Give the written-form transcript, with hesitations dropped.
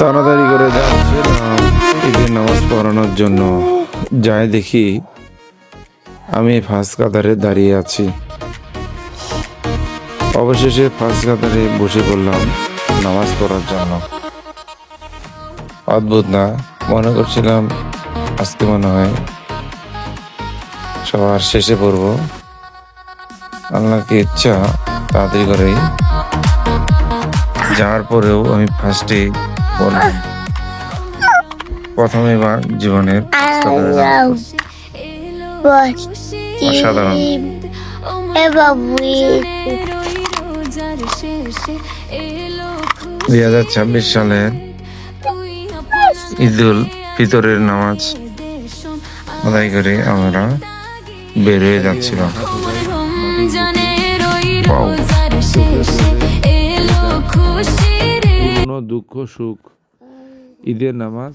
তাড়াতাড়ি করে যাচ্ছিলাম ঈদের নামাজ পড়ানোর জন্য। যাই দেখি আমি ফার্স্ট কাতারে দাঁড়িয়ে আছি। অবশেষে ফার্স্ট কাতারে বসে পড়লাম নামাজ পড়ার জন্য। অদ্ভুত না? মনে করছিলাম আজকে মনে হয় সবার শেষে পড়বো। আল্লাহকে ইচ্ছা তাড়াতাড়ি করেই যাওয়ার পরেও আমি ফার্স্টে পড়লাম। প্রথমে বার জীবনের অসাধারণ। 2026 সালের ঈদুল ফিতরের নামাজ আদায় করে আমরা বের হয়ে যাচ্ছিলাম। পুরনো দুঃখ সুখ ঈদের নামাজ